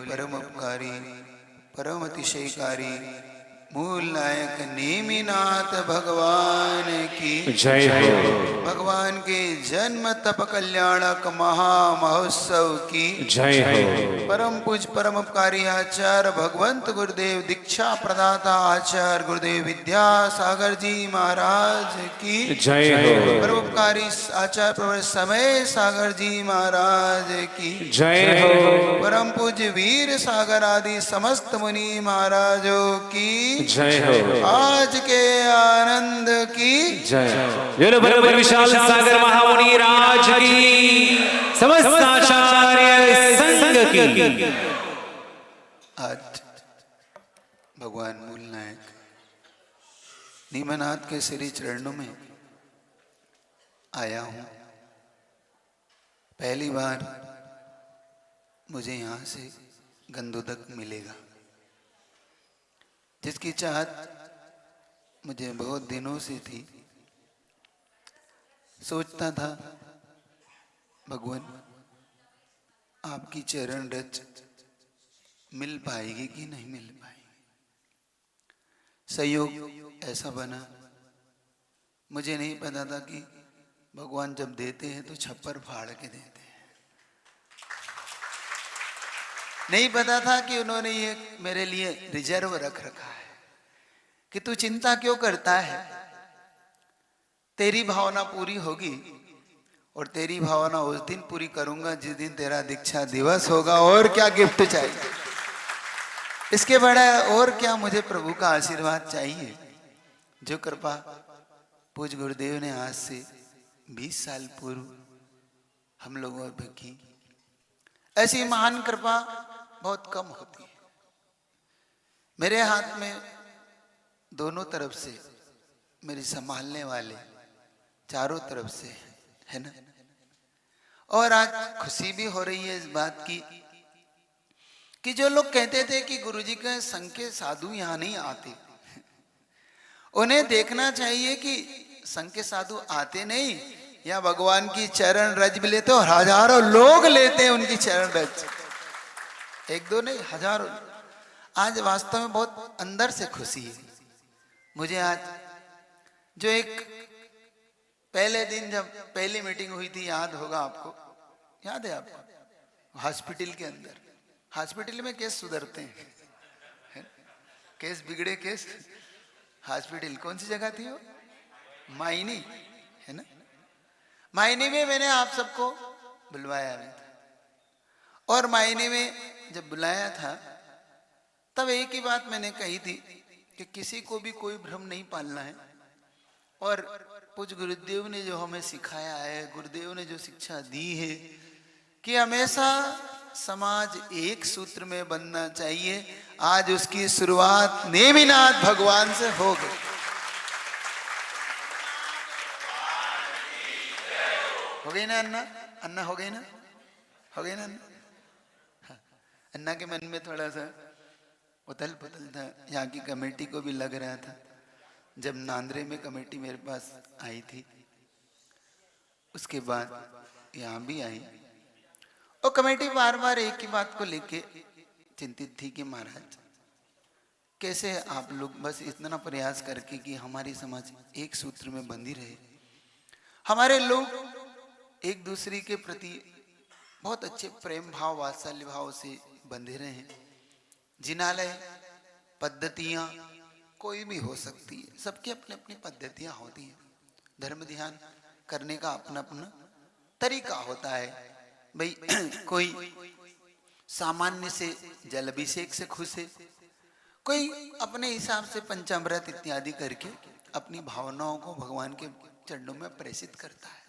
परम उपकारी परम अतिशयकारी मूल नायक नेमिनाथ भगवान की जय हो। भगवान के जन्म तप कल्याणक महामहोत्सव की जय हो। परम पूज परम उपकारी आचार्य भगवंत गुरुदेव दीक्षा प्रदाता आचार्य गुरुदेव विद्यासागर जी महाराज की जय हो। परम उपकारी आचार्य प्रवर समय सागर जी महाराज की जय हो। परम पूज्य वीर सागर आदि समस्त मुनि महाराजों की जय हो। आज के आनंद की जय बराबर विशाल सागर महामुनि राज की समस्त आचार्य संघ की। आज भगवान मूल नायक नीमनाथ के श्री चरणों में आया हूं। पहली बार मुझे यहाँ से गंधोदक मिलेगा, जिसकी चाहत मुझे बहुत दिनों से थी। सोचता था भगवान आपकी चरण रज मिल पाएगी कि नहीं मिल पाएगी। संयोग ऐसा बना, मुझे नहीं पता था कि भगवान जब देते हैं तो छप्पर फाड़ के देते हैं। नहीं पता था कि उन्होंने ये मेरे लिए रिजर्व रख रखा है कि तू चिंता क्यों करता है, तेरी भावना पूरी होगी। और तेरी भावना उस दिन पूरी करूंगा जिस दिन तेरा दीक्षा दिवस होगा। और क्या गिफ्ट चाहिए, इसके बड़ा और क्या मुझे प्रभु का आशीर्वाद चाहिए। जो कृपा पूज्य गुरुदेव ने आज से 20 साल पूर्व हम लोगों पर की, ऐसी महान कृपा बहुत कम होती है। मेरे हाथ में दोनों तरफ से मेरी संभालने वाले चारों तरफ से है ना। और आज खुशी भी हो रही है इस बात की कि जो लोग कहते थे कि गुरुजी के संग के साधु यहाँ नहीं आते, उन्हें देखना चाहिए कि संग के साधु आते नहीं, या भगवान की चरण रज भी लेते और हजारों लोग लेते हैं उनकी चरण रज। एक दो नहीं, हजारों। आज वास्तव में बहुत अंदर से खुशी है मुझे। आज जो एक पहले दिन जब पहली मीटिंग हुई थी, याद होगा आपको, याद है आपको, हॉस्पिटल के अंदर। हॉस्पिटल में केस सुधरते हैं, केस बिगड़े केस हॉस्पिटल। कौन सी जगह थी वो? मायनी है ना। मायनी में मैंने आप सबको बुलवाया था, और मायने में जब बुलाया था तब एक ही बात मैंने कही थी कि किसी को भी कोई भ्रम नहीं पालना है। और पूज्य गुरुदेव ने जो हमें सिखाया है, गुरुदेव ने जो शिक्षा दी है कि हमेशा समाज एक सूत्र में बनना चाहिए, आज उसकी शुरुआत नेमिनाथ भगवान से हो गई। हो गई ना अन्ना? अन्ना हो गई ना? हो गई ना अन्ना? अन्ना के मन में थोड़ा सा उथल पुथल था। यहाँ की कमेटी को भी लग रहा था। जब नांद्रे में कमेटी मेरे पास आई थी, उसके बाद यहाँ भी आई, और कमेटी बार बार एक ही बात को लेके चिंतित थी कि महाराज कैसे आप लोग बस इतना प्रयास करके कि हमारी समाज एक सूत्र में बंधी रहे, हमारे लोग एक दूसरे के प्रति बहुत अच्छे प्रेम भाव वात्सल्य भाव से बंधे रहे। जिनालय पद्धतियां कोई भी हो सकती है, सबकी अपनी अपनी पद्धतियां होती हैं। धर्म ध्यान करने का अपना अपना तरीका होता है। भाई कोई सामान्य से जल अभिषेक से खुश है, कोई अपने हिसाब से पंचामृत इत्यादि करके अपनी भावनाओं को भगवान के चरणों में प्रेषित करता है।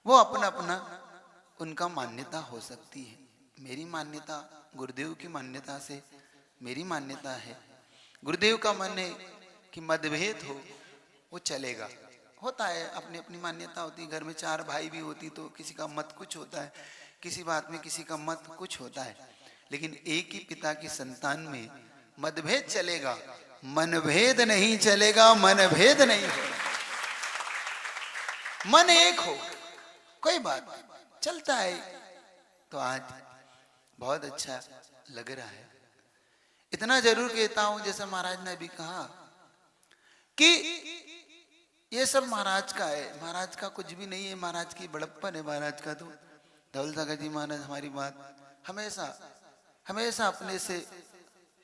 वो अपना अपना उनका मान्यता हो सकती है। मेरी मान्यता गुरुदेव की मान्यता से मेरी मान्यता है। गुरुदेव का मन है कि मतभेद हो वो चलेगा, होता है, अपनी अपनी मान्यता होती है। घर में 4 भाई भी होती तो किसी का मत कुछ होता है, किसी बात में किसी का मत कुछ होता है, लेकिन एक ही पिता की संतान में मतभेद चलेगा, मनभेद नहीं चलेगा। मनभेद नहीं होगा, मन एक हो, कोई बात नहीं, चलता है। तो आज बहुत अच्छा लग रहा है। इतना जरूर कहता हूं, जैसे महाराज ने अभी कहा कि ये सब महाराज का है, महाराज का कुछ भी नहीं है, महाराज की बड़प्पन है महाराज का। तो धवल सागर जी महाराज हमारी बात हमेशा हमेशा अपने से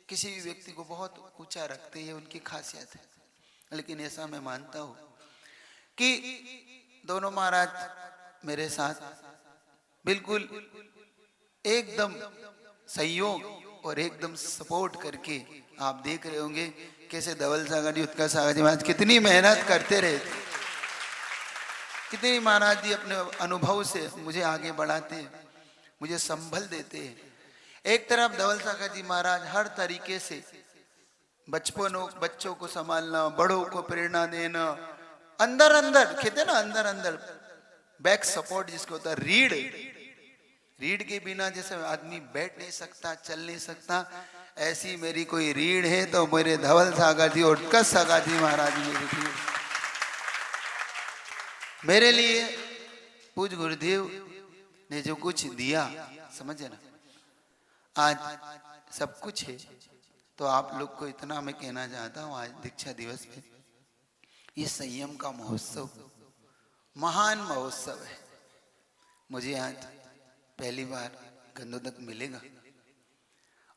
किसी भी व्यक्ति को बहुत ऊंचा रखते हैं, उनकी खासियत है। लेकिन ऐसा मैं मानता हूं कि दोनों महाराज मेरे साथ बिल्कुल एकदम सहयोग और एकदम सपोर्ट करके, आप देख रहे होंगे कैसे धवल सागर जी, उत्कर्ष सागर जी महाराज कितनी मेहनत करते रहे थे, कितनी महाराज जी अपने अनुभव से मुझे आगे बढ़ाते हैं, मुझे संभल देते हैं। एक तरफ धवल सागर जी महाराज हर तरीके से बच्चों को संभालना, बड़ों को प्रेरणा देना, अंदर अंदर कहते ना, अंदर अंदर बैक सपोर्ट जिसको होता है, रीढ़ के बिना जैसे आदमी बैठ नहीं सकता, चल नहीं सकता, ऐसी मेरी कोई रीढ़ है तो मेरे धवल सागर जी और उत्कर्ष सागर जी महाराज मेरी थी। मेरे लिए पूज्य गुरुदेव ने जो कुछ दिया, समझे ना, आज सब कुछ है। तो आप लोग को इतना मैं कहना चाहता हूँ, आज दीक्षा दिवस पे ये संयम का महोत्सव, महान महोत्सव है। मुझे आज पहली बार गंधोदक मिलेगा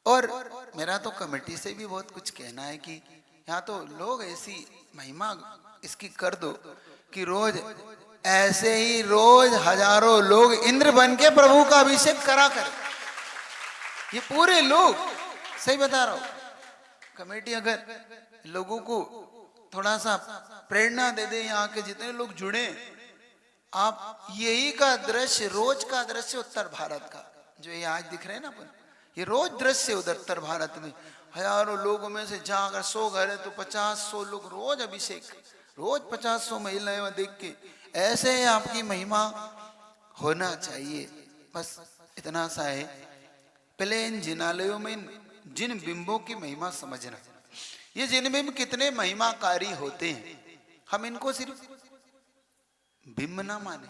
और मेरा तो कमेटी से भी बहुत कुछ कहना है कि यहाँ तो लोग ऐसी महिमा इसकी कर दो कि रोज ऐसे ही रोज हजारों लोग इंद्र बन के प्रभु का अभिषेक करा कर। ये पूरे लोग, सही बता रहा हूं, कमेटी अगर लोगों को थोड़ा सा प्रेरणा दे दे, यहाँ के जितने लोग जुड़े, आप यही का दृश्य, रोज का दृश्य उत्तर भारत का जो ये आज दिख रहे हैं ना अपन, ये रोज दृश्य उधर उत्तर भारत में हजारों लोगों में से, जहां अगर 100 घर है तो 50-100 लोग रोज अभिषेक, रोज 50-100 महिलाएं वहां देख के, ऐसे आपकी महिमा होना चाहिए। बस इतना सा है। पहले इन जिनालयों में जिन बिंबों की महिमा समझना, ये जिन बिंब कितने महिमाकारी होते हैं, हम इनको सिर्फ बिंब ना माने,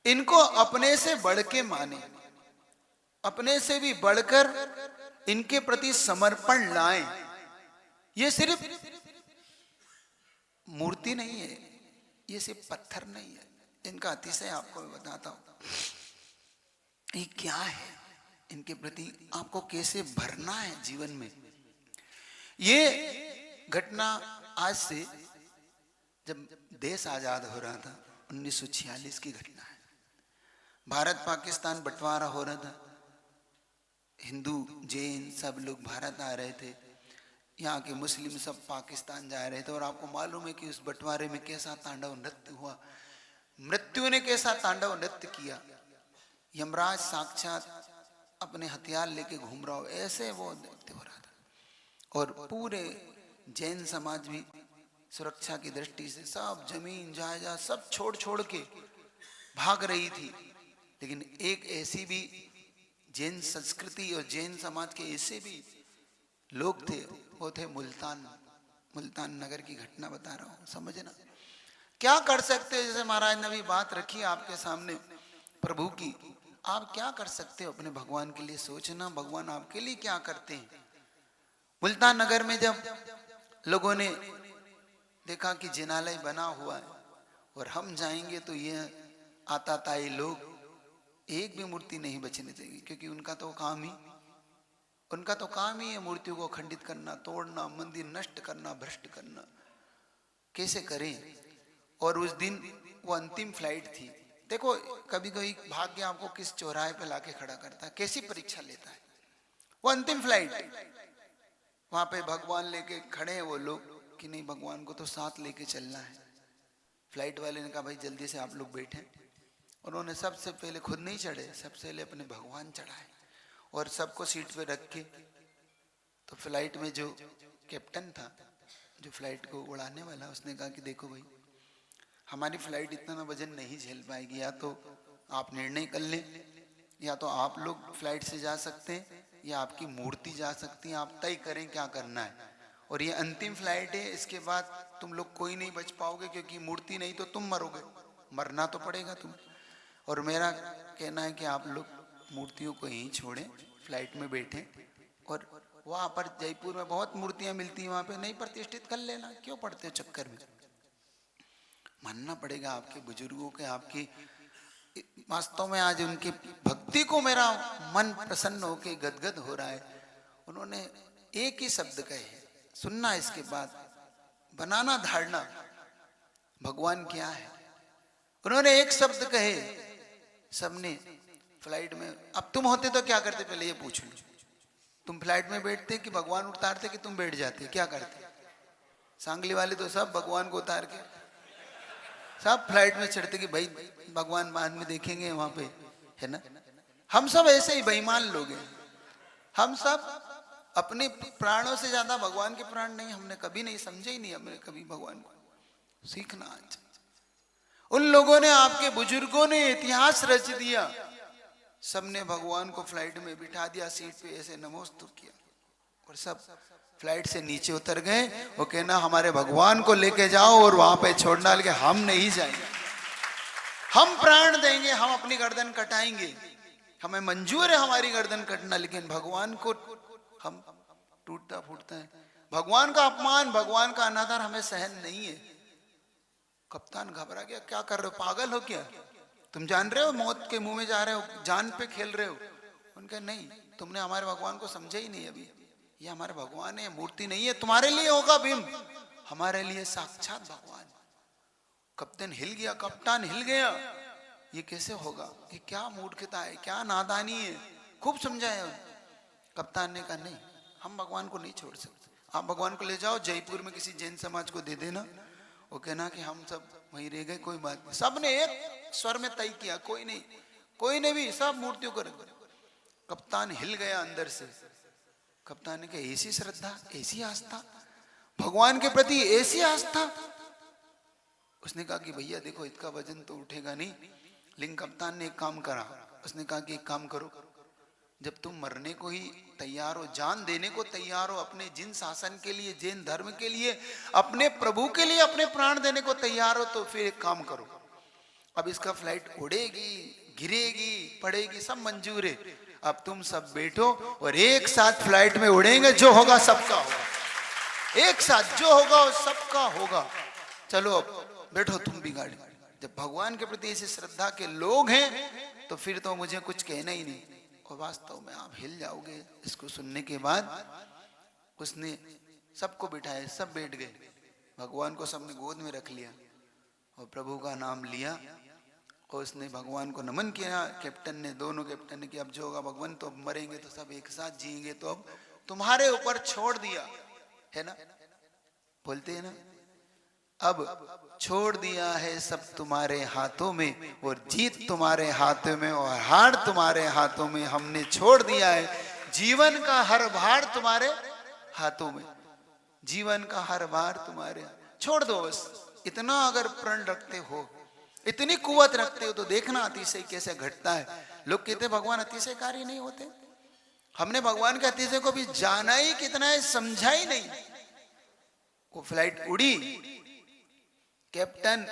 इनको अपने से बढ़ के माने, अपने से भी बढ़कर इनके प्रति समर्पण लाएं। ये सिर्फ मूर्ति नहीं है, ये सिर्फ पत्थर नहीं है, इनका अतिशय आपको मैं बताता हूं। ये क्या है, इनके प्रति आपको कैसे भरना है जीवन में। ये घटना आज से, जब देश आजाद हो रहा था, 1946 की घटना है। भारत पाकिस्तान बंटवारा हो रहा था, हिंदू जैन सब लोग भारत आ रहे थे, यहाँ के मुस्लिम सब पाकिस्तान जा रहे थे। और आपको मालूम है कि उस बंटवारे में कैसा तांडव नृत्य हुआ, मृत्यु ने कैसा तांडव नृत्य किया। यमराज साक्षात अपने हथियार लेके घूम रहा हो, ऐसे वो नृत्य हो रहा था। और पूरे जैन समाज भी सुरक्षा की दृष्टि से सब जमीन जायदाद सब छोड़ के भाग रही थी। लेकिन एक ऐसी भी जैन संस्कृति और जैन समाज के ऐसे भी लोग थे, वो थे मुल्तान नगर की घटना बता रहा हूं, समझना। क्या कर सकते हो, जैसे महाराज ने भी बात रखी आपके सामने प्रभु की, आप क्या कर सकते हो अपने भगवान के लिए, सोचना भगवान आपके लिए क्या करते हैं। मुल्तान नगर में जब लोगों ने देखा कि जिनालय बना हुआ है और हम जाएंगे तो ये आताताई लोग एक भी मूर्ति नहीं बचने देंगे, क्योंकि उनका तो काम ही है मूर्तियों को खंडित करना, तोड़ना, मंदिर नष्ट करना, भ्रष्ट करना। कैसे करें। और उस दिन वो अंतिम फ्लाइट थी। देखो कभी कभी भाग्य आपको किस चौराहे पे लाके खड़ा करता है, कैसी परीक्षा लेता है। वो अंतिम फ्लाइट, वहां पे भगवान लेके खड़े हैं वो लोग कि नहीं, भगवान को तो साथ लेके चलना है। फ्लाइट वाले ने कहा भाई जल्दी से आप लोग बैठे। उन्होंने सबसे पहले खुद नहीं चढ़े, सबसे पहले अपने भगवान चढ़ाए और सबको सीट पे रख के। तो फ्लाइट में जो कैप्टन था, जो फ्लाइट को उड़ाने वाला, उसने कहा कि देखो भाई हमारी फ्लाइट इतना वजन नहीं झेल पाएगी, या तो आप निर्णय कर लें, या तो आप लोग फ्लाइट से जा सकते हैं या आपकी मूर्ति जा सकती है, आप तय करें क्या करना है। और ये अंतिम फ्लाइट है, इसके बाद तुम लोग कोई नहीं बच पाओगे, क्योंकि मूर्ति नहीं तो तुम मरोगे, मरना तो पड़ेगा तुम्हें। और मेरा कहना है कि आप लोग मूर्तियों को यहीं छोड़ें, फ्लाइट में बैठे और वहां पर जयपुर में बहुत मूर्तियां मिलती हैं, वहां पे नहीं प्रतिष्ठित कर लेना, क्यों पड़ते हो चक्कर में। मानना पड़ेगा आपके बुजुर्गों के, आपकी वास्तव में आज उनकी भक्ति को मेरा मन प्रसन्न होके गदगद हो रहा है। उन्होंने एक ही शब्द कहे, सुनना इसके बाद, बनाना धारणा भगवान क्या है। उन्होंने एक शब्द कहे, सबने फ्लाइट में, अब तुम होते तो क्या करते, पहले ये पूछ लो, तुम फ्लाइट में बैठते कि भगवान उतारते कि तुम बैठ जाते, क्या करते। सांगली वाले तो सब भगवान को उतार के सब फ्लाइट में चढ़ते कि भाई भगवान बाद में देखेंगे वहां पे, है ना। हम सब ऐसे ही बेईमान लोग हैं। हम सब अपने प्राणों से ज्यादा भगवान के प्राण नहीं, हमने कभी नहीं समझे ही नहीं, हमने कभी भगवान को सीखना। आज उन लोगों ने, आपके बुजुर्गों ने इतिहास रच दिया, सबने भगवान को फ्लाइट में बिठा दिया, सीट पे ऐसे नमोस्तु किया और सब फ्लाइट से नीचे उतर गए। वो कहना हमारे भगवान को लेके जाओ और वहां पे छोड़ डाल के हम नहीं जाएंगे, हम प्राण देंगे, हम अपनी गर्दन कटाएंगे, हमें मंजूर है हमारी गर्दन कटना, लेकिन भगवान को हम टूटता फूटता है, भगवान का अपमान, भगवान का अनादर हमें सहन नहीं है। कप्तान घबरा गया, क्या कर रहे हो, पागल हो क्या, तुम जान रहे हो मौत के मुंह में जा रहे हो, जान पे खेल रहे हो। उनका नहीं, तुमने हमारे भगवान को समझा ही नहीं अभी, ये हमारे भगवान है, मूर्ति नहीं है, तुम्हारे लिए होगा भीम, हमारे लिए साक्षात भगवान। कप्तान हिल गया, कप्तान हिल गया, ये कैसे होगा, ये क्या मूर्खता है, क्या नादानी है। खूब समझाया, कप्तान ने कहा नहीं, हम भगवान को नहीं छोड़ सकते, आप भगवान को ले जाओ जयपुर में किसी जैन समाज को दे देना, वो कहना कि हम सब वहीं रह गए, कोई बात नहीं। सबने एक स्वर में तय किया, कोई ने भी, सब मूर्तियों को रख। कप्तान हिल गया अंदर से। कप्तान ने कहा ऐसी श्रद्धा, ऐसी आस्था भगवान के प्रति, ऐसी आस्था। उसने कहा कि भैया देखो इसका वजन तो उठेगा नहीं, लेकिन कप्तान ने एक काम करा, उसने कहा कि एक काम करो, जब तुम मरने को ही तैयार हो, जान देने को तैयार हो, अपने जिन शासन के लिए, जैन धर्म के लिए, अपने प्रभु के लिए अपने प्राण देने को तैयार हो, तो फिर एक काम करो, अब इसका फ्लाइट उड़ेगी, गिरेगी, पड़ेगी, सब मंजूर है, अब तुम सब बैठो और एक साथ फ्लाइट में उड़ेंगे, जो होगा सबका होगा, एक साथ जो होगा वो सबका होगा। चलो अब बैठो तुम भी गाड़ी। जब भगवान के प्रति ऐसी श्रद्धा के लोग हैं तो फिर तो मुझे कुछ कहना ही नहीं, और वास्तव में आप हिल जाओगे। इसको सुनने के बाद उसने सबको बिठाया, सब बैठ गए, भगवान को सबने गोद में रख लिया और प्रभु का नाम लिया और उसने भगवान को नमन किया। कैप्टन ने, दोनों कैप्टन ने कि अब जो होगा भगवान, तो अब मरेंगे तो सब एक साथ जिएंगे, तो अब तुम्हारे ऊपर छोड़ दिया है ना, बोलते हैं ना, अब छोड़ दिया है सब तुम्हारे हाथों में, और जीत तुम्हारे हाथों में और हार तुम्हारे हाथों में, हमने छोड़ दिया है जीवन का हर भार तुम्हारे हाथों में, जीवन का हर भार तुम्हारे, छोड़ दो बस। इतना अगर प्रण रखते हो, इतनी कुवत रखते हो, तो देखना अतिशय कैसे घटता है। लोग कहते भगवान अतिशयकारी नहीं होते, हमने भगवान के अतिशय को भी जाना ही कितना है, समझा ही नहीं। वो फ्लाइट उड़ी, कैप्टन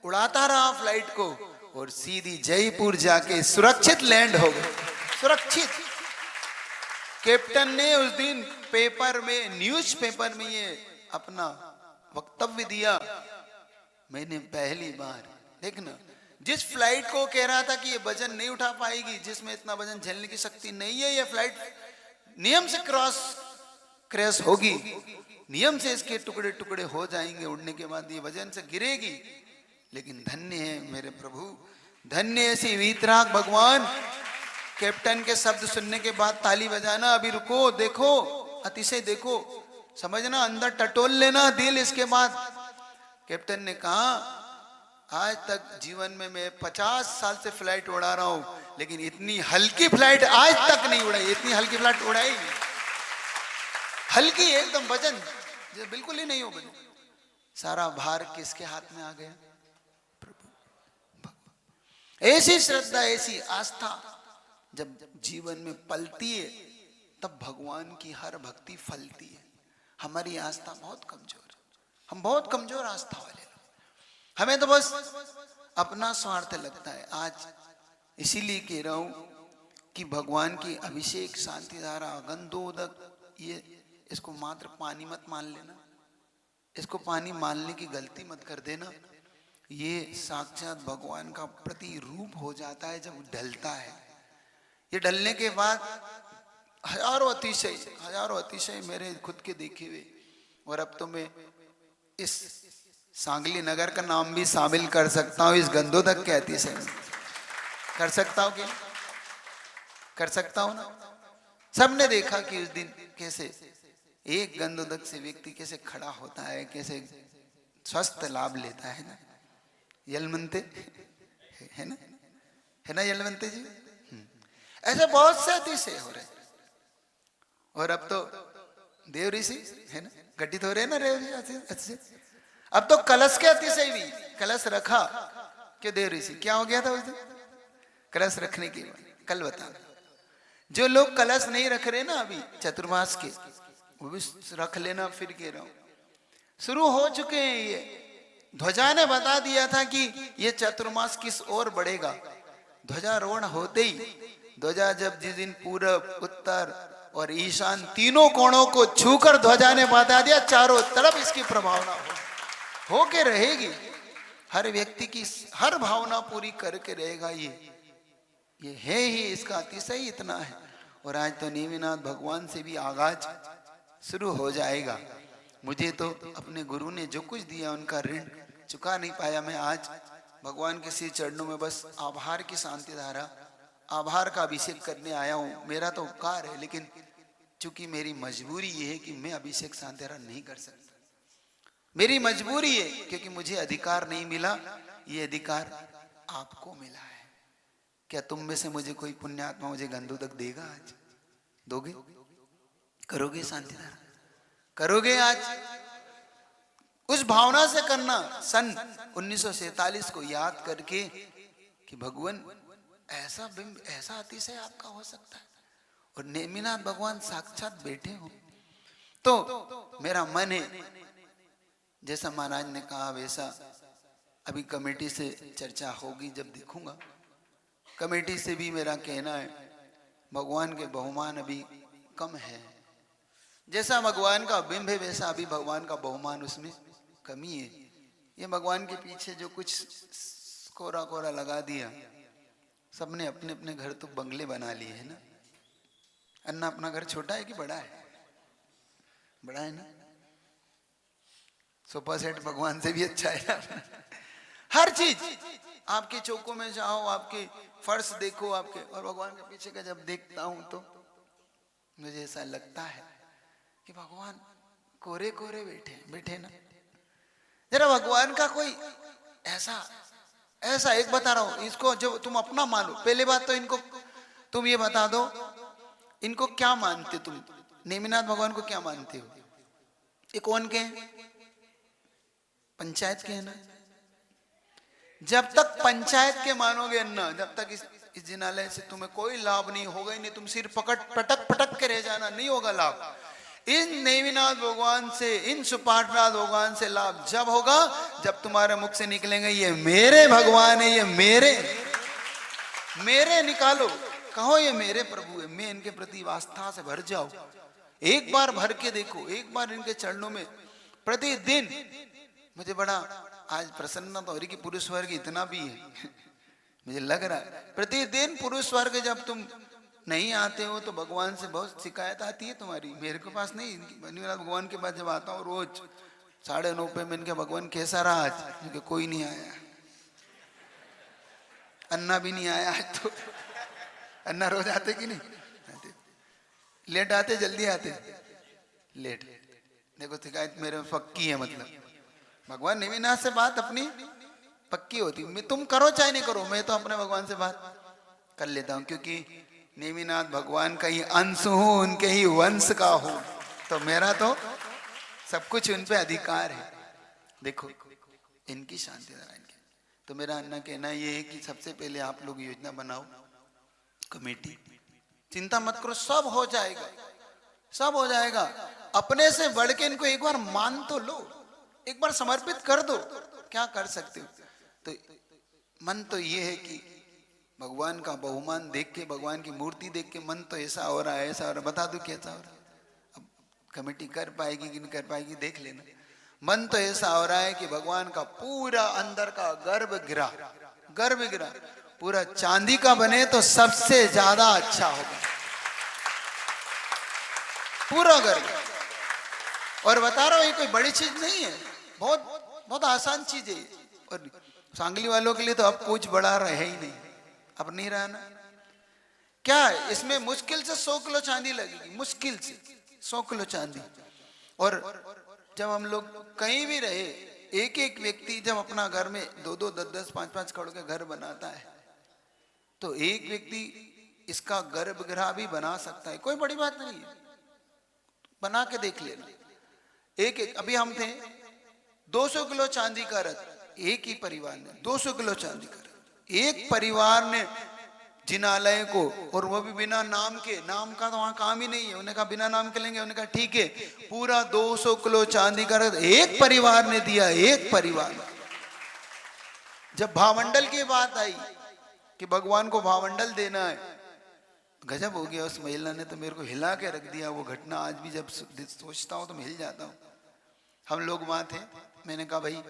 उड़ाता रहा फ्लाइट को और सीधी जयपुर जाके सुरक्षित लैंड हो गए, सुरक्षित। कैप्टन ने उस दिन पेपर में, न्यूज पेपर में ये अपना वक्तव्य दिया, मैंने पहली बार, देखना, जिस फ्लाइट को कह रहा था कि ये वजन नहीं उठा पाएगी, जिसमें इतना वजन झेलने की शक्ति नहीं है, ये फ्लाइट नियम से क्रैश होगी, नियम से इसके टुकड़े टुकड़े हो जाएंगे, उड़ने के बाद ये वजन से गिरेगी, लेकिन धन्य है मेरे प्रभु, धन्य ऐसी वीतराग भगवान। कैप्टन के शब्द सुनने के बाद ताली बजाना, अभी रुको, देखो अतिशय, देखो समझना, अंदर टटोल लेना दिल। इसके बाद कैप्टन ने कहा आज तक जीवन में मैं 50 साल से फ्लाइट उड़ा रहा हूं, लेकिन इतनी हल्की फ्लाइट आज तक नहीं उड़ाई, इतनी हल्की फ्लाइट उड़ाई नहीं, हल्की एकदम, वजन बिल्कुल ही नहीं हो, वजन, सारा भार किसके हाथ में आ गया, प्रभु। ऐसी श्रद्धा, ऐसी आस्था जब जीवन में पलती है, तब भगवान की हर भक्ति फलती है। हमारी आस्था बहुत कमजोर है, हम बहुत कमजोर आस्था वाले लोग, हमें तो बस अपना स्वार्थ लगता है। आज इसीलिए कह रहा हूं, कि भगवान की अभिषेक शांति धारा गंधोदक ये इसको मात्र पानी मत मान लेना, इसको पानी मानने की गलती मत कर देना। ये साक्षात भगवान का प्रतिरूप हो जाता है जब ढलता है। ये ढलने के बाद हजारों अतिशय मेरे खुद के देखे हुए, और अब तो मैं इस सांगली नगर का नाम भी शामिल कर सकता हूं इस गंधोदक के अतिशय में। कर सकता हूं कि कर सकता हूं ना। सबने देखा कि उस दिन कैसे एक गंधोदक से व्यक्ति कैसे खड़ा होता है, कैसे स्वस्थ लाभ लेता है ना। यलमंते है ना यलमंते जी। ऐसे बहुत से अतिशय हो रहे। और अब तो देव ऋषि है ना घटित हो रहे ना अतिशय। अब तो कलश के अतिशय भी, कलश रखा कि देव ऋषि क्या हो गया था उस दिन कलश रखने के बाद। कल बता, जो लोग कलश नहीं रख रहे ना अभी चतुर्मास के, वो भी रख लेना। फिर कह रहा हूं शुरू हो चुके हैं। ये ध्वजा ने बता दिया था कि ये चतुर्मास किस ओर बढ़ेगा। ध्वजारोहण होते ही ध्वजा जब जिस दिन पूरब उत्तर और ईशान तीनों कोणों को छूकर ध्वजा ने बता दिया चारों तरफ इसकी प्रभावना हो के रहेगी। हर व्यक्ति की हर भावना पूरी करके रहेगा। ये है ही, इसका अतिशय इतना है। और आज तो नेमिनाथ भगवान से भी आगाज शुरू हो जाएगा। मुझे तो अपने गुरु ने जो कुछ दिया उनका ऋण चुका नहीं पाया। मैं आज भगवान के श्री चरणों में बस आभार की शांति धारा, आभार का अभिषेक करने आया हूँ। मेरा तो उपकार है, लेकिन चूंकि मेरी मजबूरी ये है कि मैं अभिषेक शांति धारा नहीं कर सकता। मेरी मजबूरी है क्योंकि मुझे अधिकार नहीं मिला, ये अधिकार आपको मिला है। क्या तुम में से मुझे कोई पुण्यात्मा मुझे गंधोदक देगा? आज दोगे? करोगे शांति धारा? करोगे? आज उस भावना से करना। सन 1947 को याद करके कि भगवान ऐसा बिंब, ऐसा अतिशय आपका हो सकता है और नेमिनाथ भगवान साक्षात बैठे हो। तो मेरा मन है जैसा महाराज ने कहा वैसा अभी कमेटी से चर्चा होगी जब देखूंगा। कमेटी से भी मेरा कहना है भगवान के बहुमान अभी कम है। जैसा भगवान का बिंब है वैसा अभी भगवान का बहुमान उसमें कमी है। ये भगवान के पीछे जो कुछ कोरा कोरा लगा दिया, सबने अपने अपने घर तो बंगले बना लिए है ना। अन्ना अपना घर छोटा है कि बड़ा है? बड़ा है ना। सोफा सेट भगवान से भी अच्छा है। हर चीज आपके चौकों में जाओ, आपके फर्श देखो आपके, और भगवान के पीछे का जब देखता हूं तो मुझे ऐसा लगता है कि भगवान कोरे कोरे बैठे ना। जरा भगवान का कोई ऐसा एक बता रहा हूं, इसको जो तुम अपना मानो। पहले बात तो इनको तुम ये बता दो, इनको क्या मानते तुम? नेमिनाथ भगवान को क्या मानते हो? ये कौन के हैं? पंचायत के है ना। जब तक पंचायत के मानोगे अन्ना, जब तक इस जिनालय से तुम्हें कोई लाभ नहीं होगा ही नहीं। तुम सिर पटक के रह जाना, नहीं होगा लाभ। इन नेमिनाथ भगवान से, इन सुपाठनाथ भगवान से लाभ जब होगा जब तुम्हारे मुख से निकलेंगे ये मेरे भगवान है, ये मेरे निकालो, कहो ये मेरे प्रभु है। मैं इनके प्रति आस्था से भर जाओ। एक बार भर के देखो, एक बार इनके चरणों में प्रतिदिन। मुझे बड़ा आज प्रसन्नता हो रही कि पुरुष वर्ग इतना भी है। मुझे लग रहा है प्रतिदिन पुरुष वर्ग जब तुम नहीं आते हो तो भगवान से बहुत शिकायत आती है तुम्हारी। मेरे के पास नहीं, भगवान के पास जब आता हूँ रोज 9:30 पे मैं इनके भगवान कैसा रहा आज? क्योंकि कोई नहीं आया, अन्ना भी नहीं आया आज। तो अन्ना रोज आते कि नहीं आते? लेट आते जल्दी आते? लेट। देखो शिकायत मेरे में पक्की है। मतलब भगवान नेमिनाथ से बात अपनी पक्की होती। मैं तुम करो चाहे नहीं करो, मैं तो अपने भगवान से बात कर लेता हूँ क्योंकि नेमिनाथ भगवान का ही अंश हूँ, उनके ही वंश का हूँ। तो मेरा तो सब कुछ उन पे अधिकार है। देखो इनकी शांति धारा इनकी। तो मेरा अन्ना कहना ये है कि सबसे पहले आप लोग योजना बनाओ, कमेटी। चिंता मत करो, सब हो जाएगा, सब हो जाएगा। अपने से बढ़ के इनको एक बार मान तो लो, एक बार समर्पित कर दो। क्या कर सकते हो? तो मन तो ये है कि भगवान का बहुमान देख के, भगवान की मूर्ति देख के मन तो ऐसा हो रहा है, ऐसा हो रहा है, बता दूं कैसा हो रहा है? अब कमेटी कर पाएगी कि नहीं कर पाएगी देख लेना। मन तो ऐसा हो रहा है कि भगवान का पूरा अंदर का गर्भगृह पूरा चांदी का बने तो सबसे ज्यादा अच्छा होगा, पूरा गर्भ। और बता रहा हूं, ये कोई बड़ी चीज नहीं है, बहुत बहुत आसान चीज है। और सांगली वालों के लिए तो अब कुछ बड़ा रहे ही नहीं, अब नहीं रहा ना। क्या इसमें मुश्किल से 100 किलो चांदी लगेगी, मुश्किल से 100 किलो चांदी। और जब हम लोग कहीं भी रहे, एक एक व्यक्ति जब अपना घर में 2-2, 10-10, 5-5 करोड़ के घर बनाता है, तो एक व्यक्ति इसका गर्भगृह भी बना सकता है, कोई बड़ी बात नहीं है, बना के देख लेना। एक एक अभी हम थे 200 किलो चांदी का रथ, एक ही परिवार ने 200 किलो चांदी का रथ, एक परिवार ने जिनालय को, और वो भी बिना नाम के, नाम का तो वहां काम ही नहीं है। उन्होंने कहा बिना नाम के लेंगे, उन्होंने कहा ठीक है, पूरा 200 किलो चांदी का रथ एक परिवार ने दिया, एक परिवार। जब भावमंडल की बात आई कि भगवान को भावमंडल देना है, गजब हो गया उस महिला ने, तो मेरे को हिला के रख दिया। वो घटना आज भी जब सोचता हूँ तो मैं हिल जाता हूँ। हम लोग वहां थे, मैंने कहा भाई,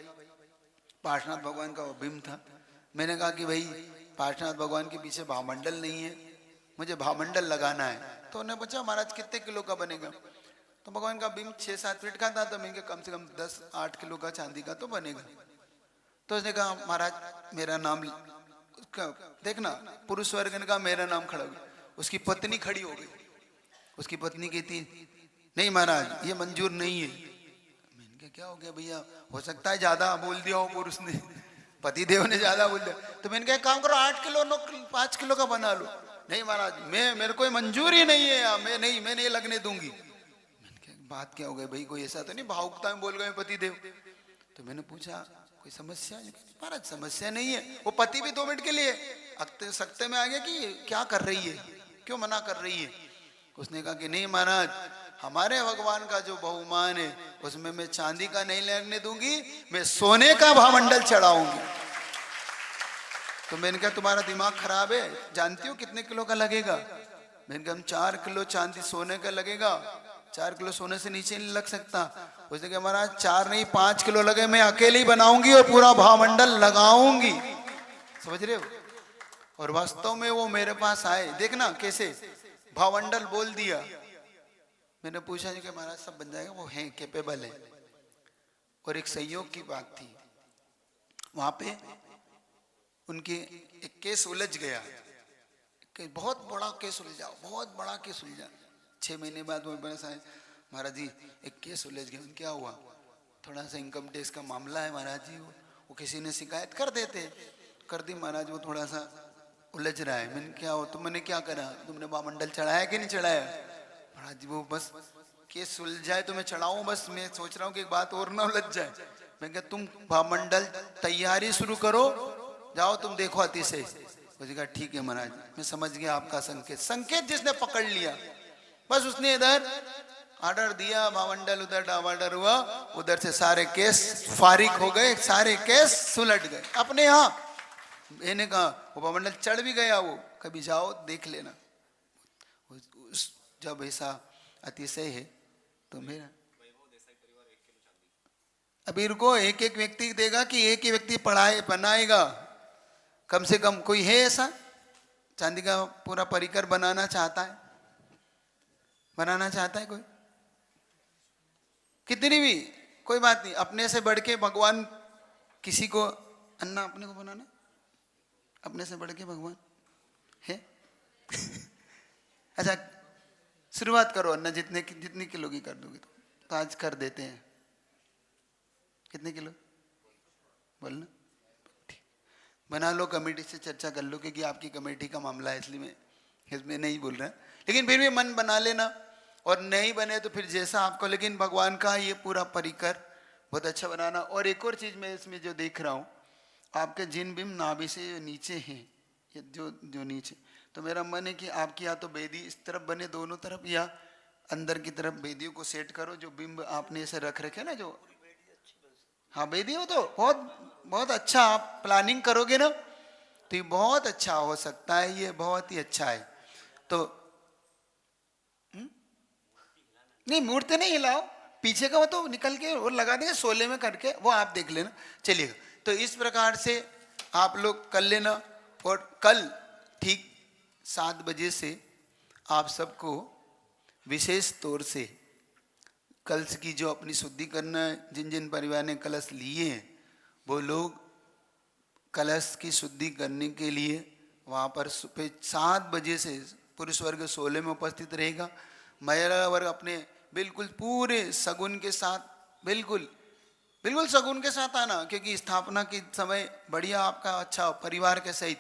पार्श्वनाथ भगवान का वो बिंब था, मैंने कहा कि भाई पार्श्वनाथ भगवान के पीछे भावमंडल नहीं है, मुझे भावमंडल लगाना है। तो उन्होंने पूछा महाराज कितने किलो का बनेगा? तो भगवान का बिंब 6-7 फीट का था, तो मैंने कहा कम से कम 10-8 किलो का चांदी का तो बनेगा। तो उसने कहा महाराज मेरा नाम, देखना पुरुष वर्ग ने कहा मेरा नाम खड़ा हो गया। उसकी पत्नी खड़ी हो गई, उसकी पत्नी कहती नहीं महाराज ये मंजूर नहीं है। मैंने कहा क्या हो गया भैया, हो सकता है ज्यादा बोल दिया हो पुरुष ने, पति देव ने ज्यादा बोल दिया। तो मैंने कहा काम करो 8 किलो 5 किलो का बना लो। नहीं महाराज मेरे को मंजूर ही नहीं है, मैं नहीं लगने दूंगी। मैंने कहा बात क्या हो गई भाई, कोई ऐसा तो नहीं भावुकता में बोल गए पति देव? तो मैंने पूछा कोई समस्या? महाराज समस्या नहीं है, वो पति भी 2 मिनट के लिए सख्ते में आ गया कि क्या कर रही है, क्यों मना कर रही है। उसने कहा कि नहीं महाराज हमारे भगवान का जो बहुमान है उसमें मैं चांदी का नहीं लगने दूंगी, मैं सोने का भावमंडल चढ़ाऊंगी। तो मैंने कहा तुम्हारा दिमाग खराब है, जानती हो कितने किलो का लगेगा? मैंने कहा 4 किलो चांदी सोने का लगेगा, 4 किलो सोने से नीचे नहीं लग सकता। उसने कहा महाराज 4 नहीं 5 किलो लगे, मैं अकेले ही बनाऊंगी और पूरा भावमंडल लगाऊंगी। समझ रहे हो? और वास्तव में वो मेरे पास आए, देखना कैसे भावमंडल बोल दिया। मैंने पूछा कि महाराज सब बन जाएगा? वो हैं कैपेबल है। और एक संयोग की बात थी, वहां पे उनके एक केस उलझ गया, बहुत बड़ा केस उलझा, बहुत बड़ा केस उलझा। 6 महीने बाद वो बड़ा सा महाराज जी एक केस उलझ गया। क्या हुआ? थोड़ा सा इनकम टैक्स का मामला है महाराज जी, वो किसी ने शिकायत कर देते, कर दी महाराज, वो थोड़ा सा उलझ रहा है। मैंने क्या हो, तुमने क्या करा, तुमने भावमंडल चढ़ाया कि नहीं चढ़ाया? महाराज जी वो बस केस सुलझाए तो मैं चढ़ाऊं, बस मैं सोच रहा हूँ कि एक बात और ना उलझ जाए। मैं क्या तुम भावमंडल तैयारी शुरू करो, जाओ तुम देखो अति से। मुझे कहा ठीक है महाराज, मैं समझ गया आपका संकेत। संकेत जिसने पकड़ लिया बस उसने इधर ऑर्डर दिया, भावमंडल उधर ऑर्डर हुआ, उधर से सारे केस फारिग हो गए, सारे केस सुलट गए अपने यहाँ। मैंने कहा वो भावमंडल चढ़ भी गया, वो कभी जाओ देख लेना। जब ऐसा अतिशय है तो मेरा अभी रुको, एक एक व्यक्ति देगा कि एक ही व्यक्ति पढ़ाए बनाएगा? कम से कम कोई है ऐसा चांदी का पूरा परिकर बनाना चाहता है? बनाना चाहता है कोई? कितनी भी कोई बात नहीं, अपने से बढ़ के भगवान किसी को अन्ना अपने को बनाना, अपने से बढ़ के भगवान है? अच्छा शुरुआत करो, अन्ना जितनी किलो की कर दोगे तो आज कर देते हैं। कितने किलो बोलना? बना लो, कमेटी से चर्चा कर लो, क्योंकि आपकी कमेटी का मामला है इसलिए मैं इसमें नहीं बोल रहा, लेकिन फिर भी मन बना लेना। और नहीं बने तो फिर जैसा आपको, लेकिन भगवान का ये पूरा परिकर बहुत अच्छा बनाना। और एक और चीज मैं इसमें जो देख रहा हूँ, आपके जिन बिंब नाभि से नीचे हैं, ये जो नीचे, तो मेरा मन है कि आपकी या तो बेदी इस तरफ बने दोनों तरफ, या अंदर की तरफ बेदियों को सेट करो। जो बिंब आपने ऐसे रख रखे ना, जो हाँ बेदी हो तो बहुत बहुत अच्छा, आप प्लानिंग करोगे ना तो ये बहुत अच्छा हो सकता है, ये बहुत ही अच्छा है। तो नहीं, मूर्ति नहीं हिलाओ, पीछे का वो तो निकल के और लगा देंगे सोले में करके, वो आप देख लेना। चलिएगा, तो इस प्रकार से आप लोग कर लेना। और कल ठीक 7 बजे से आप सबको विशेष तौर से कलश की जो अपनी शुद्धि करना है, जिन जिन परिवार ने कलश लिए हैं वो लोग कलश की शुद्धि करने के लिए वहाँ पर सुबह 7 बजे से पुरुष वर्ग सोले में उपस्थित रहेगा। महिला वर्ग अपने बिल्कुल पूरे सगुन के साथ, बिल्कुल बिल्कुल सगुन के साथ आना, क्योंकि स्थापना के समय बढ़िया आपका अच्छा परिवार के सहित,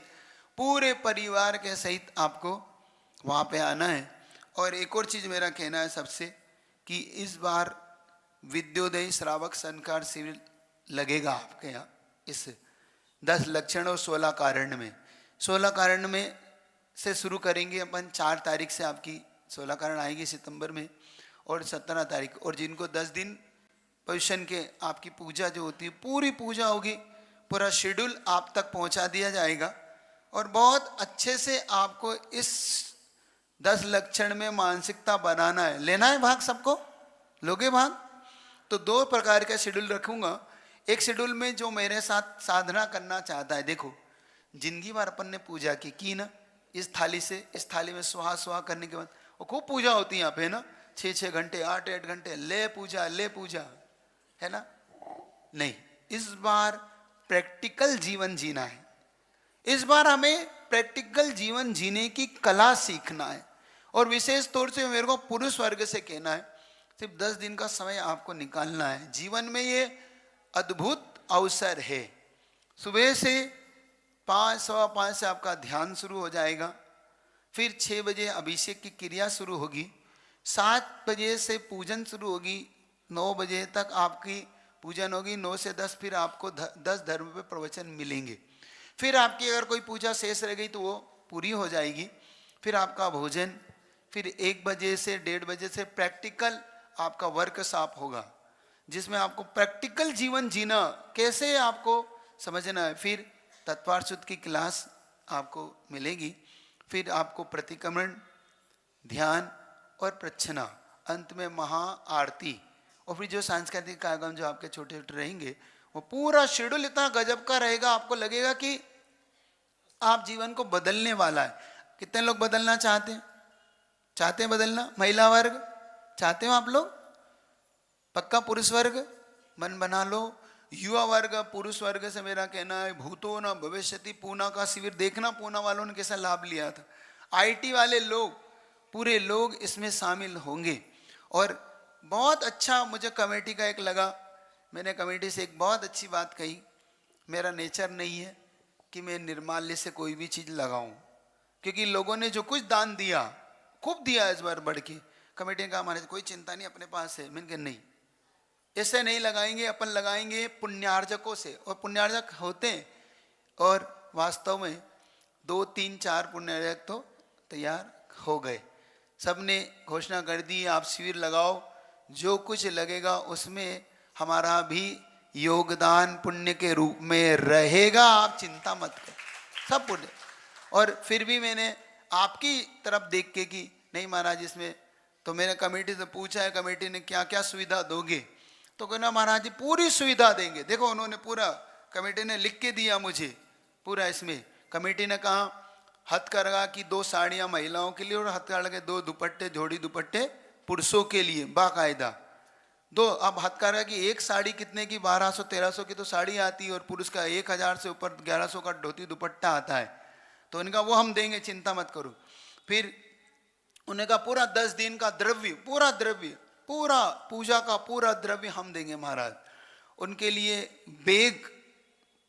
पूरे परिवार के सहित आपको वहाँ पे आना है। और एक और चीज़ मेरा कहना है सबसे कि इस बार विद्योदय श्रावक संस्कार शिविर लगेगा आपके यहाँ इस 10 लक्षण और 16 कारण में। 16 कारण में से शुरू करेंगे अपन, 4 तारीख से आपकी 16 कारण आएगी सितंबर में, और 17 तारीख। और जिनको 10 दिन पोजिशन के आपकी पूजा जो होती है, पूरी पूजा होगी, पूरा शेड्यूल आप तक पहुंचा दिया जाएगा। और बहुत अच्छे से आपको इस 10 लक्षण में मानसिकता बनाना है। लेना है भाग सबको? लोगे भाग? तो 2 प्रकार का शेड्यूल रखूंगा। एक शेड्यूल में जो मेरे साथ साधना करना चाहता है, देखो जिंदगी भर अपन ने पूजा की ना, इस थाली से इस थाली में सुहा सुहा करने के बाद वो खूब पूजा होती है यहाँ पे ना, 6-6 घंटे 8-8 घंटे ले पूजा है ना। नहीं, इस बार प्रैक्टिकल जीवन जीना है। इस बार हमें प्रैक्टिकल जीवन जीने की कला सीखना है। और विशेष तौर से मेरे को पुरुष वर्ग से कहना है, सिर्फ 10 दिन का समय आपको निकालना है। जीवन में ये अद्भुत अवसर है। सुबह से 5-5:15 से आपका ध्यान शुरू हो जाएगा, फिर 6 बजे अभिषेक की क्रिया शुरू होगी, 7 बजे से पूजन शुरू होगी, 9 बजे तक आपकी पूजन होगी, 9 से 10 फिर आपको 10 धर्म पे प्रवचन मिलेंगे। फिर आपकी अगर कोई पूजा शेष रह गई तो वो पूरी हो जाएगी। फिर आपका भोजन, फिर 1 बजे से 1:30 बजे से प्रैक्टिकल आपका वर्कशॉप होगा, जिसमें आपको प्रैक्टिकल जीवन जीना कैसे आपको समझना है। फिर तत्वार्थ शुद्ध की क्लास आपको मिलेगी। फिर आपको प्रतिक्रमण, ध्यान और प्रच्छना, अंत में महा आरती, और फिर जो सांस्कृतिक कार्यक्रम जो आपके छोटे छोटे रहेंगे, वो पूरा शेड्यूल इतना गजब का रहेगा, आपको लगेगा कि आप जीवन को बदलने वाला है। कितने लोग बदलना चाहते हैं? चाहते हैं बदलना? महिला वर्ग चाहते हो आप लोग? पक्का? पुरुष वर्ग मन बना लो। युवा वर्ग, पुरुष वर्ग से मेरा कहना है भूतो न भविष्यति पूना का शिविर देखना, पूना वालों ने कैसा लाभ लिया था। आईटी वाले लोग, पूरे लोग इसमें शामिल होंगे। और बहुत अच्छा मुझे कमेटी का एक लगा, मैंने कमेटी से एक बहुत अच्छी बात कही, मेरा नेचर नहीं है कि मैं निर्माल्य से कोई भी चीज़ लगाऊं, क्योंकि लोगों ने जो कुछ दान दिया, खूब दिया इस बार बढ़ के। कमेटी ने कहा हमारे कोई चिंता नहीं, अपने पास है। मैंने कहा नहीं, ऐसे नहीं लगाएंगे, अपन लगाएंगे पुण्यार्जकों से। और पुण्यार्जक होते हैं, और वास्तव में 2, 3, 4 पुण्यार्जक तो तैयार हो गए। सब ने घोषणा कर दी आप शिविर लगाओ, जो कुछ लगेगा उसमें हमारा भी योगदान पुण्य के रूप में रहेगा, आप चिंता मत करो, सब पुण्य। और फिर भी मैंने आपकी तरफ देख के कि नहीं महाराज इसमें, तो मैंने कमेटी से पूछा है कमेटी ने क्या क्या सुविधा दोगे, तो कहना महाराज जी पूरी सुविधा देंगे। देखो उन्होंने पूरा, कमेटी ने लिख के दिया मुझे पूरा। इसमें कमेटी ने कहा हथकरघा की 2 साड़ियाँ महिलाओं के लिए और हथकरघा के 2 दुपट्टे, जोड़ी दुपट्टे पुरुषों के लिए बाकायदा 2। अब हथकरघा की एक साड़ी कितने की? 1200-1300 की तो साड़ी आती है, और पुरुष का 1000 से ऊपर 1100 का धोती दुपट्टा आता है। तो उनका वो हम देंगे, चिंता मत करो। फिर उन्हें कहा पूरा 10 दिन का द्रव्य, पूरा द्रव्य, पूरा पूजा का पूरा द्रव्य हम देंगे महाराज। उनके लिए बेग,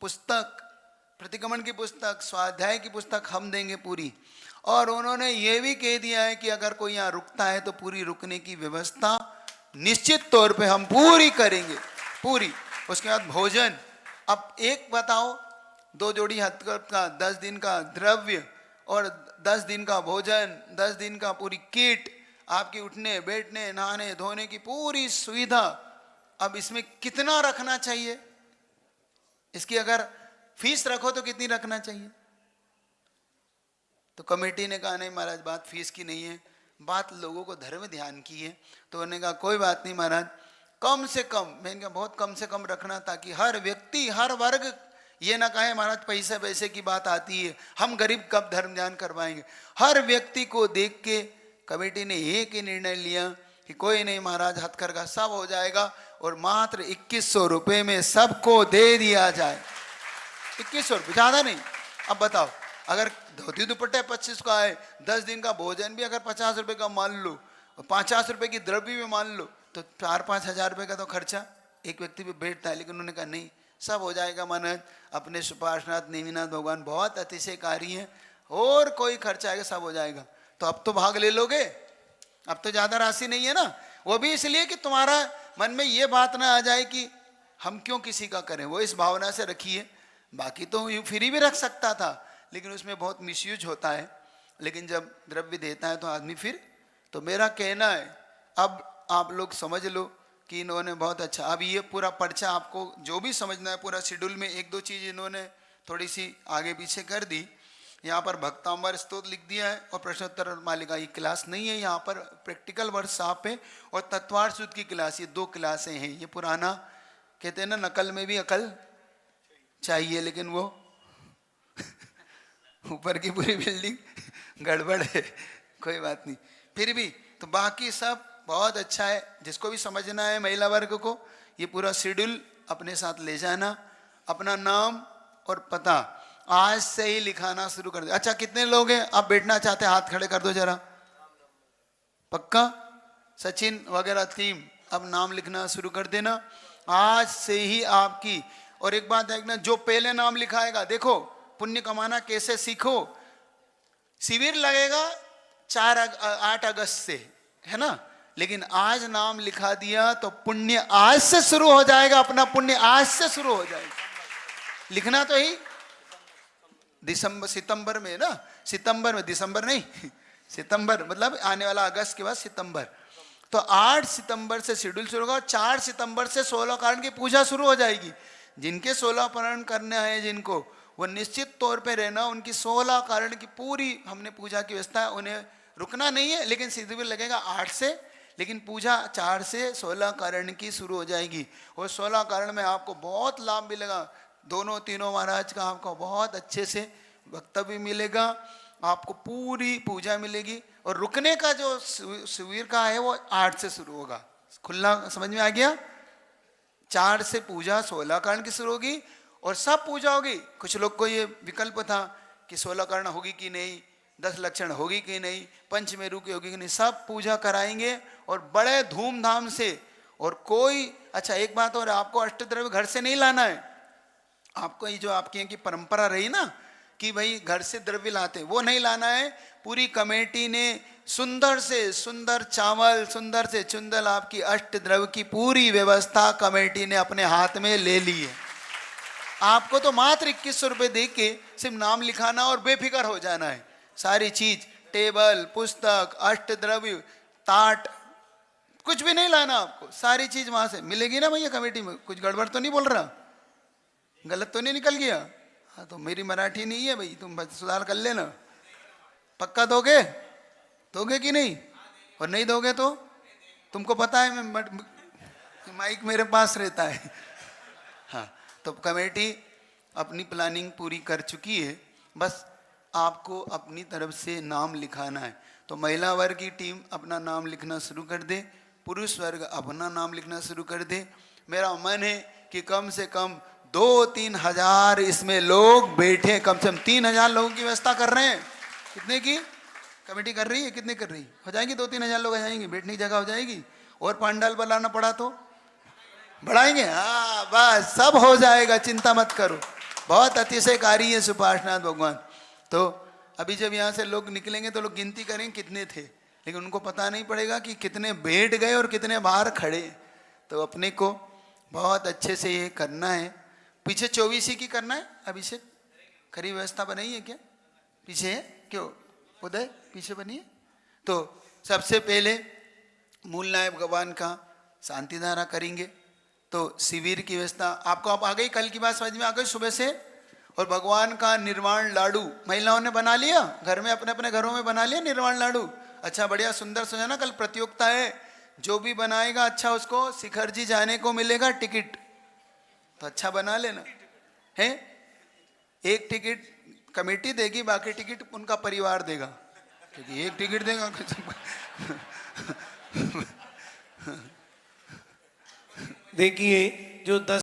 पुस्तक, प्रतिक्रमण की पुस्तक, स्वाध्याय की पुस्तक हम देंगे पूरी। और उन्होंने ये भी कह दिया है कि अगर कोई यहाँ रुकता है तो पूरी रुकने की व्यवस्था निश्चित तौर पे हम पूरी करेंगे, पूरी। उसके बाद भोजन, अब एक बताओ, 2 जोड़ी हथकरघा का 10 दिन का द्रव्य और 10 दिन का भोजन, 10 दिन का पूरी किट, आपकी उठने बैठने नहाने धोने की पूरी सुविधा। अब इसमें कितना रखना चाहिए? इसकी अगर फीस रखो तो कितनी रखना चाहिए? तो कमेटी ने कहा नहीं महाराज बात फीस की नहीं है, बात लोगों को धर्म ध्यान की है। तो उन्होंने कहा कोई बात नहीं महाराज, कम से कम, मैंने कहा बहुत कम से कम रखना ताकि हर व्यक्ति हर वर्ग ये ना कहे महाराज पैसे पैसे की बात आती है, हम गरीब कब धर्म ध्यान करवाएंगे। हर व्यक्ति को देख के कमेटी ने एक ही निर्णय लिया कि कोई नहीं महाराज, हथकरघा सब हो जाएगा और मात्र 2100 रुपये में सबको दे दिया जाए। 2100 रुपये, ज़्यादा नहीं। अब बताओ, अगर धोती दुपट्टे 25 का है, 10 दिन का भोजन भी अगर 50 रुपये का मान लो और 50 रुपये की द्रव्य भी मान लो तो 4-5 हज़ार रुपये का तो खर्चा एक व्यक्ति पे बैठता है। लेकिन उन्होंने कहा नहीं, सब हो जाएगा महाराज, अपने सुपार्शनाथ नेमिनाथ भगवान बहुत अतिशयकारी हैं और कोई खर्चा आएगा सब हो जाएगा। तो अब तो भाग ले लोगे, अब तो ज़्यादा राशि नहीं है ना। वो भी इसलिए कि तुम्हारा मन में ये बात ना आ जाए कि हम क्यों किसी का करें, वो इस भावना से रखिए। बाकी तो यूँ फ्री भी रख सकता था, लेकिन उसमें बहुत मिसयूज होता है। लेकिन जब द्रव्य देता है तो आदमी फिर, तो मेरा कहना है अब आप लोग समझ लो कि इन्होंने बहुत अच्छा, अब ये पूरा पर्चा आपको जो भी समझना है पूरा शेड्यूल में 1-2 चीज़ इन्होंने थोड़ी सी आगे पीछे कर दी। यहाँ पर भक्तांबर स्तोत्र लिख दिया है और प्रश्नोत्तर मालिका, ये क्लास नहीं है, यहाँ पर प्रैक्टिकल वर्ड साफ है और तत्वार्थ सूत्र की क्लास, ये 2 क्लासें हैं। ये पुराना कहते हैं ना नकल में भी अकल चाहिए, लेकिन वो ऊपर की पूरी बिल्डिंग गड़बड़ है, कोई बात नहीं। फिर भी तो बाकी सब बहुत अच्छा है। जिसको भी समझना है महिला वर्ग को, ये पूरा शेड्यूल अपने साथ ले जाना, अपना नाम और पता आज से ही लिखाना शुरू कर दो। अच्छा कितने लोग हैं आप बैठना चाहते हैं, हाथ खड़े कर दो जरा। पक्का? सचिन वगैरह टीम अब नाम लिखना शुरू कर देना आज से ही आपकी। और एक बात देखना, जो पहले नाम लिखाएगा, देखो पुण्य कमाना कैसे सीखो। शिविर लगेगा 8 अगस्त से, है ना, लेकिन आज नाम लिखा दिया तो पुण्य आज से शुरू हो जाएगा, अपना पुण्य आज से शुरू हो जाएगा। लिखना तो ही सितंबर में ना, सितंबर में, दिसंबर नहीं, सितंबर मतलब आने वाला अगस्त के बाद सितंबर। तो 8 सितंबर से शेड्यूल शुरू होगा और 4 सितंबर से 16 कारण की पूजा शुरू हो जाएगी। जिनके 16 कारण करना है, जिनको वो निश्चित तौर पे रहना, उनकी 16 कारण की पूरी हमने पूजा की व्यवस्था है, उन्हें रुकना नहीं है। लेकिन शिविर लगेगा 8 से, लेकिन पूजा 4 से 16 कारण की शुरू हो जाएगी। और 16 कारण में आपको बहुत लाभ मिलेगा, दोनों तीनों महाराज का आपको बहुत अच्छे से वक्तव्य मिलेगा, आपको पूरी पूजा मिलेगी। और रुकने का जो शिविर का है वो 8 से शुरू होगा। खुला समझ में आ गया? 4 से पूजा 16 कारण की शुरू होगी और सब पूजा होगी। कुछ लोग को ये विकल्प था कि 16 कारण होगी कि नहीं, 10 लक्षण होगी कि नहीं, पंचमेरु की होगी कि नहीं, सब पूजा कराएंगे और बड़े धूमधाम से। और कोई, अच्छा एक बात और, आपको अष्टद्रव्य घर से नहीं लाना है। आपको ये जो आपकी यहाँ की परंपरा रही ना कि भाई घर से द्रव्य लाते, वो नहीं लाना है। पूरी कमेटी ने सुंदर से सुंदर चावल, सुंदर से सुंदर आपकी अष्टद्रव्य की पूरी व्यवस्था कमेटी ने अपने हाथ में ले ली है। आपको तो मात्र 2100 रुपये दे के सिर्फ नाम लिखाना और बेफिक्र हो जाना है। सारी चीज, टेबल, पुस्तक, अष्टद्रव्य, ताट, कुछ भी नहीं लाना आपको, सारी चीज वहां से मिलेगी ना भैया कमेटी में। कुछ गड़बड़ तो नहीं बोल रहा, गलत तो नहीं निकल गया? हाँ तो मेरी मराठी नहीं है भाई, तुम सुधार कर लेना। पक्का दोगे? दोगे कि नहीं? और नहीं दोगे तो तुमको पता है मैं माइक मेरे पास रहता है। हाँ तो कमेटी अपनी प्लानिंग पूरी कर चुकी है, बस आपको अपनी तरफ से नाम लिखाना है। तो महिला वर्ग की टीम अपना नाम लिखना शुरू कर दे, पुरुष वर्ग अपना नाम लिखना शुरू कर दे। मेरा मन है कि कम से कम 2-3 हजार इसमें लोग बैठे, कम से कम 3,000 लोगों की व्यवस्था कर रहे हैं। कितने की कमेटी कर रही है? कितने कर रही हो जाएंगी? 2-3 हजार लोग आ जाएंगे, बैठने की जगह हो जाएगी। और पंडाल बनाना पड़ा तो बढ़ाएंगे। हाँ बस सब हो जाएगा, चिंता मत करो। बहुत अतिशयकारी है सुपार्शनाथ भगवान। तो अभी जब यहाँ से लोग निकलेंगे तो लोग गिनती करेंगे कितने थे, लेकिन उनको पता नहीं पड़ेगा कि कितने बैठ गए और कितने बाहर खड़े। तो अपने को बहुत अच्छे से ये करना है। पीछे 24 की करना है अभिषेक, खरी व्यवस्था बनाई है क्या? पीछे है क्यों? उदय पीछे बनी है। तो सबसे पहले मूल नायक भगवान का शांति धारा करेंगे। तो शिविर की व्यवस्था आपको आप आ गई, कल की बात समझ में आ गई सुबह से। और भगवान का निर्वाण लाडू महिलाओं ने बना लिया, घर में अपने अपने घरों में बना लिया निर्वाण लाडू। अच्छा बढ़िया सुंदर से है ना, कल प्रतियोगिता है, जो भी बनाएगा अच्छा उसको शिखर जी जाने को मिलेगा टिकट, तो अच्छा बना लेना है। एक टिकट कमेटी देगी, बाकी टिकट उनका परिवार देगा, क्योंकि एक टिकट देगा देखिए जो 10